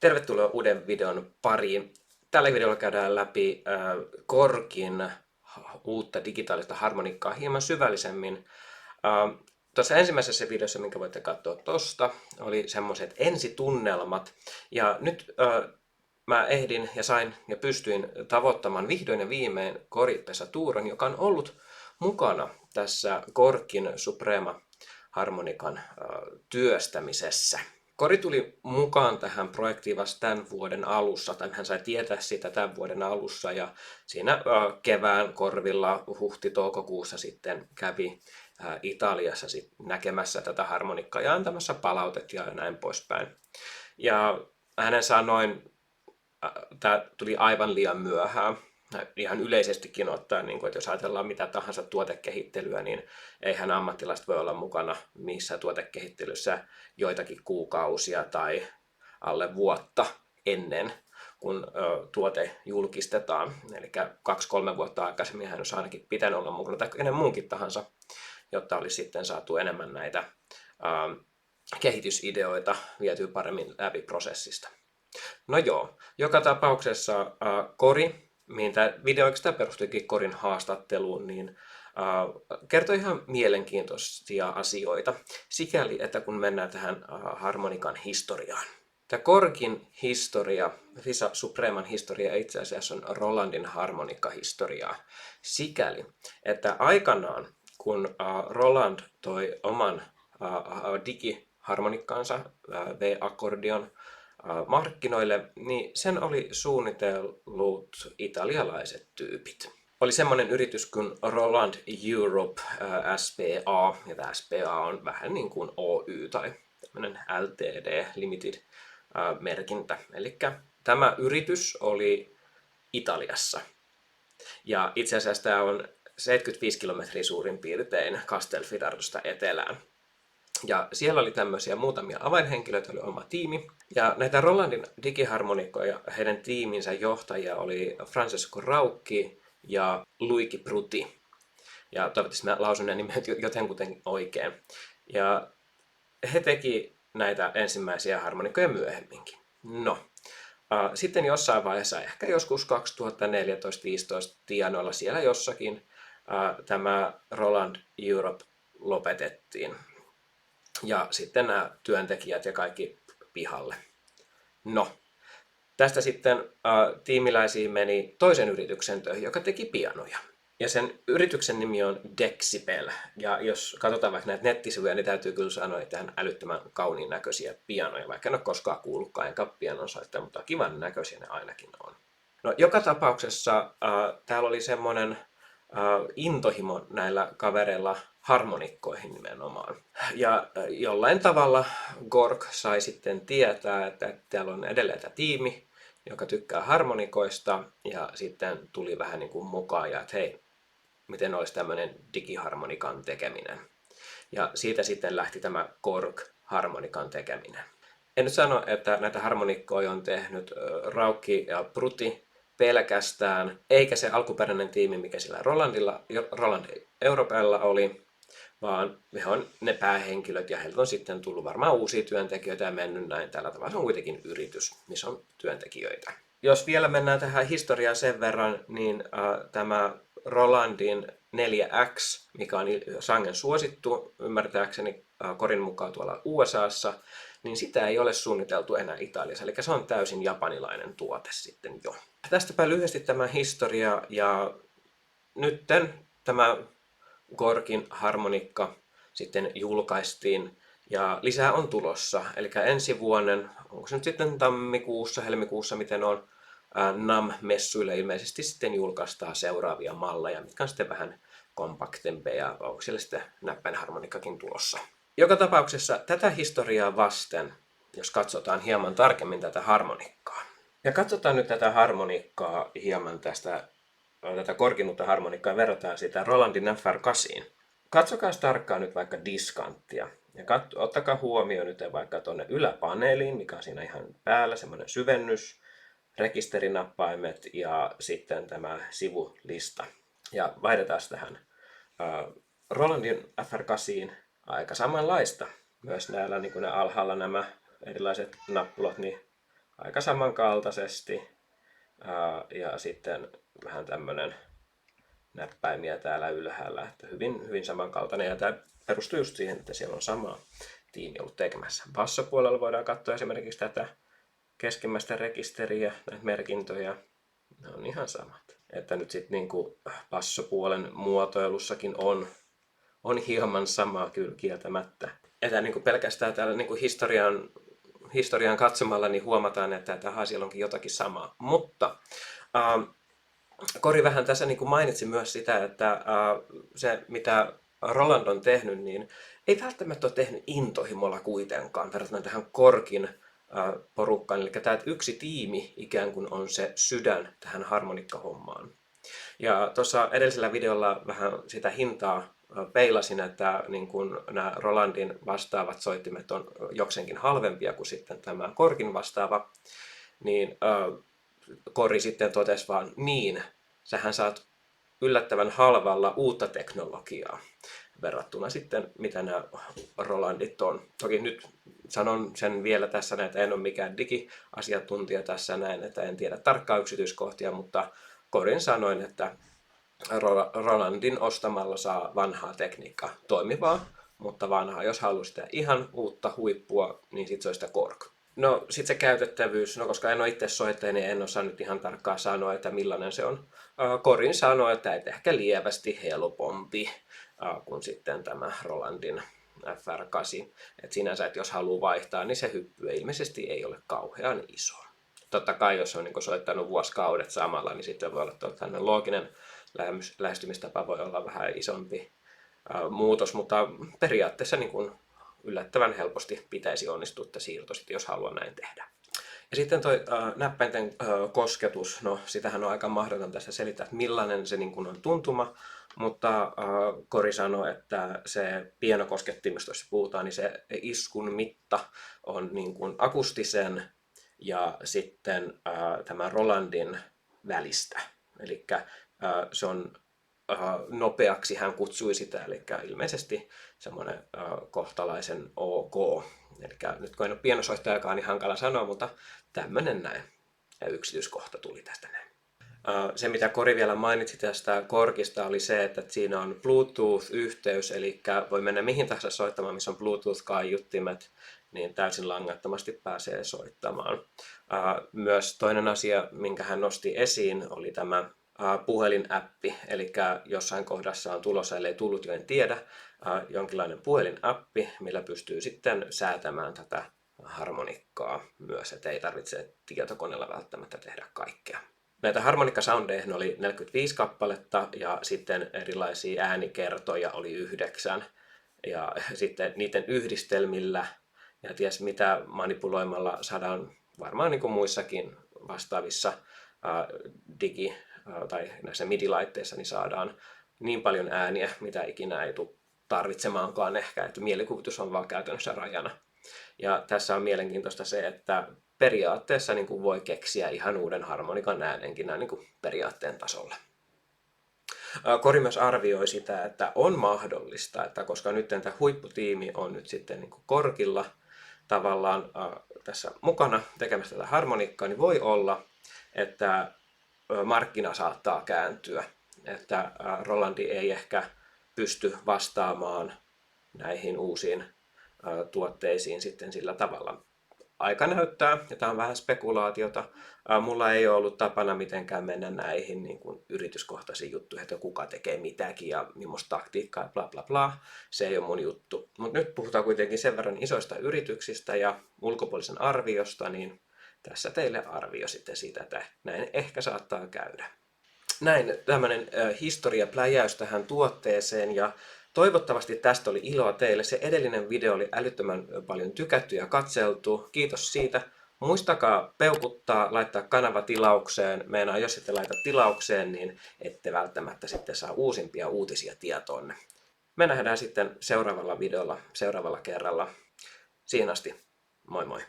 Tervetuloa uuden videon pariin. Tällä videolla käydään läpi Korgin uutta digitaalista harmonikkaa hieman syvällisemmin. Tuossa ensimmäisessä videossa, minkä voitte katsoa tuosta, oli semmoiset ensitunnelmat. Ja nyt mä ehdin ja sain ja pystyin tavoittamaan vihdoin ja viimein Kori Pesaturon, joka on ollut mukana tässä Korgin Suprema-harmonikan työstämisessä. Kori tuli mukaan tähän projektiin vasta tämän vuoden alussa, tai hän sai tietää sitä tämän vuoden alussa, ja siinä kevään korvilla huhti-toukokuussa sitten kävi Italiassa näkemässä tätä harmonikkaa ja antamassa palautetta ja näin poispäin. Ja hänen sanoin, tämä tuli aivan liian myöhään. Ihan yleisestikin ottaen, niin kuin, että jos ajatellaan mitä tahansa tuotekehittelyä, niin eihän ammattilaiset voi olla mukana missä tuotekehittelyssä joitakin kuukausia tai alle vuotta ennen kun tuote julkistetaan. Eli 2-3 vuotta aikaisemmin hän olisi ainakin pitänyt olla mukana, tai kenen muunkin tahansa, jotta olisi sitten saatu enemmän näitä kehitysideoita vietyä paremmin läpi prosessista. No joo, joka tapauksessa Kori, mihin tämä video oikeastaan perustuikin Korin haastatteluun, niin kertoi ihan mielenkiintoisia asioita, sikäli, että kun mennään tähän harmonikan historiaan. Tämä Korgin historia, Fisa Supreman historia itse asiassa on Rolandin harmonikkahistoriaa, sikäli, että aikanaan kun Roland toi oman digiharmonikkaansa, V-akkordion, markkinoille, niin sen oli suunnitellut italialaiset tyypit. Oli semmoinen yritys kuin Roland Europe SPA, ja tämä SPA on vähän niin kuin Oy tai tämmöinen LTD, Limited merkintä. Eli tämä yritys oli Italiassa. Ja itse asiassa tämä on 75 kilometriä suurin piirtein Castelfidardosta etelään. Ja siellä oli tämmöisiä muutamia avainhenkilöitä, oli oma tiimi. Ja näitä Rolandin digiharmonikkoja, heidän tiiminsä johtajia oli Francesco Raucchi ja Luigi Bruti. Ja toivottavasti mä lausun nämä nimet jotenkuten oikein. Ja he teki näitä ensimmäisiä harmonikkoja myöhemminkin. No, sitten jossain vaiheessa, ehkä joskus 2014-2015 tienoilla siellä jossakin, tämä Roland Europe lopetettiin. Ja sitten nämä työntekijät ja kaikki pihalle. No, tästä sitten tiimiläisiin meni toisen yrityksen töihin, joka teki pianoja. Ja sen yrityksen nimi on Dexibel. Ja jos katsotaan vaikka näitä nettisivuja, niin täytyy kyllä sanoa, että ihan älyttömän kauniin näköisiä pianoja. Vaikka en ole koskaan kuullutkaan enkä pianonsoittaja, mutta kivan näköisiä ne ainakin on. No, joka tapauksessa täällä oli semmoinen intohimo näillä kavereilla harmonikkoihin nimenomaan. Ja jollain tavalla Korg sai sitten tietää, että täällä on edelleen tämä tiimi, joka tykkää harmonikoista, ja sitten tuli vähän niin kuin mukaan, ja että hei, miten olisi tämmöinen digiharmonikan tekeminen. Ja siitä sitten lähti tämä Korg-harmonikan tekeminen. En nyt sano, että näitä harmonikkoja on tehnyt Raucchi ja Bruti pelkästään, eikä se alkuperäinen tiimi, mikä sillä Roland Europella oli, vaan he on ne päähenkilöt ja heiltä on sitten tullut varmaan uusia työntekijöitä ja mennyt näin. Tällä tavalla se on kuitenkin yritys, missä on työntekijöitä. Jos vielä mennään tähän historiaan sen verran, niin tämä Rolandin 4X, mikä on sangen suosittu, ymmärtääkseni Korin mukaan tuolla USAssa, niin sitä ei ole suunniteltu enää Italiassa, eli se on täysin japanilainen tuote sitten jo. Tästäpä lyhyesti tämä historia, ja nytten tämä Korgin harmonikka sitten julkaistiin ja lisää on tulossa. Eli ensi vuoden, onko se nyt sitten tammikuussa, helmikuussa, miten on, NAMM-messuille ilmeisesti sitten julkaistaan seuraavia malleja, mitkä on sitten vähän kompaktempeja, ja onko siellä sitten näppäinharmonikkakin tulossa. Joka tapauksessa tätä historiaa vasten, jos katsotaan hieman tarkemmin tätä harmonikkaa. Ja katsotaan nyt tätä harmonikkaa hieman tätä Korgin uutta harmonikkaa ja verrataan sitä Rolandin FR8. Katsokaa tarkkaan nyt vaikka diskanttia. Ja ottakaa huomioon nyt vaikka tuonne yläpaneeliin, mikä on siinä ihan päällä, semmoinen syvennys, rekisterinappaimet ja sitten tämä sivulista. Ja vaihdetaan tähän Rolandin FR8 aika samanlaista. Myös näillä niin kuin ne alhaalla nämä erilaiset nappulat, niin aika samankaltaisesti. Ja sitten vähän tämmönen näppäimiä täällä ylhäällä, että hyvin samankaltainen. Ja tämä perustuu just siihen, että siellä on sama tiimi ollut tekemässä. Bassopuolella voidaan katsoa esimerkiksi tätä keskimmäistä rekisteriä, näitä merkintöjä. Ne on ihan samat. Että nyt sitten niinku bassopuolen muotoilussakin on hieman samaa kyllä kieltämättä. Ja niinku pelkästään täällä niinku historian katsomalla niin huomataan, että siellä onkin jotakin samaa. Mutta Kori vähän tässä niin kuin mainitsi myös sitä, että se mitä Roland on tehnyt, niin ei välttämättä ole tehnyt intohimolla kuitenkaan verrattuna tähän Korkin porukkaan. Eli tämä yksi tiimi ikään kuin on se sydän tähän harmonikkahommaan. Ja tuossa edellisellä videolla vähän sitä hintaa peilasin, että niin kun nämä Rolandin vastaavat soittimet on jokseenkin halvempia kuin sitten tämä Korkin vastaava, niin Kori sitten totesi vaan, niin, sähän saat yllättävän halvalla uutta teknologiaa verrattuna sitten, mitä nämä Rolandit on. Toki nyt sanon sen vielä tässä, että en ole mikään digiasiantuntija tässä näin, että en tiedä tarkkaa yksityiskohtia, mutta Korin sanoin, että Rolandin ostamalla saa vanhaa tekniikkaa, toimivaa, mutta vanhaa. Jos haluaa sitä ihan uutta huippua, niin sitten se on sitä Korg. No sit se käytettävyys, no koska en ole itse soittaja, niin en osaa nyt ihan tarkkaan sanoa, että millainen se on. Korin sanoi, että ehkä lievästi helpompi kuin sitten tämä Rolandin FR8. Et sinänsä, että jos haluaa vaihtaa, niin se hyppy ilmeisesti ei ole kauhean iso. Totta kai, jos on niin soittanut vuosikaudet samalla, niin sitten voi olla tällainen looginen lähestymistapa voi olla vähän isompi muutos, mutta periaatteessa niin kuin yllättävän helposti pitäisi onnistua siirto, jos haluaa näin tehdä. Ja sitten tuo näppäinten kosketus, no sitähän on aika mahdoton tässä selittää, että millainen se niin kuin on tuntuma, mutta Kori sanoi, että se pienokoskettimesta, jos puhutaan, niin se iskun mitta on niin kuin akustisen ja sitten tämän Rolandin välistä. Eli se on nopeaksi hän kutsui sitä, eli ilmeisesti semmoinen kohtalaisen ok. Eli nyt kun en ole pienosoittajakaan, niin hankala sanoa, mutta tämmöinen näin. Ja yksityiskohta tuli tästä näin. Se, mitä Kori vielä mainitsi tästä Korgista, oli se, että siinä on Bluetooth-yhteys, eli voi mennä mihin tahansa soittamaan, missä on Bluetooth-kaiuttimet, niin täysin langattomasti pääsee soittamaan. Myös toinen asia, minkä hän nosti esiin, oli tämä puhelinäppi, eli jossain kohdassa on tulossa, ellei tullut jo en tiedä, jonkinlainen puhelinäppi, millä pystyy sitten säätämään tätä harmonikkaa myös, että ei tarvitse tietokoneella välttämättä tehdä kaikkea. Näitä harmonikkasoundeja oli 45 kappaletta ja sitten erilaisia äänikertoja oli 9 ja sitten niiden yhdistelmillä ja ties mitä manipuloimalla saadaan varmaan niin kuin muissakin vastaavissa tai näissä MIDI-laitteissa niin saadaan niin paljon ääniä, mitä ikinä ei tule tarvitsemaankaan ehkä, että mielikuvitus on vaan käytännössä rajana. Ja tässä on mielenkiintoista se, että periaatteessa niin kuin voi keksiä ihan uuden harmonikan äänenkin niin kuin periaatteen tasolla. Kori myös arvioi sitä, että on mahdollista, että koska nyt tämä huipputiimi on nyt sitten niin kuin Korgilla tavallaan tässä mukana tekemässä tätä harmonikkaa, niin voi olla, että markkina saattaa kääntyä, että Rolandi ei ehkä pysty vastaamaan näihin uusiin tuotteisiin sitten sillä tavalla. Aika näyttää, ja tämä on vähän spekulaatiota. Mulla ei ole ollut tapana mitenkään mennä näihin niin kuin yrityskohtaisiin juttuihin, että kuka tekee mitäkin ja millaista taktiikkaa ja bla bla bla. Se ei ole mun juttu. Mutta nyt puhutaan kuitenkin sen verran isoista yrityksistä ja ulkopuolisen arviosta, niin tässä teille arvio sitten siitä, että näin ehkä saattaa käydä. Näin tämmöinen historiapläjäys tähän tuotteeseen ja toivottavasti tästä oli iloa teille. Se edellinen video oli älyttömän paljon tykätty ja katseltu. Kiitos siitä. Muistakaa peukuttaa, laittaa kanava tilaukseen. Meinaa, jos ette laita tilaukseen, niin ette välttämättä sitten saa uusimpia uutisia tietoonne. Me nähdään sitten seuraavalla videolla, seuraavalla kerralla. Siihen asti, moi moi!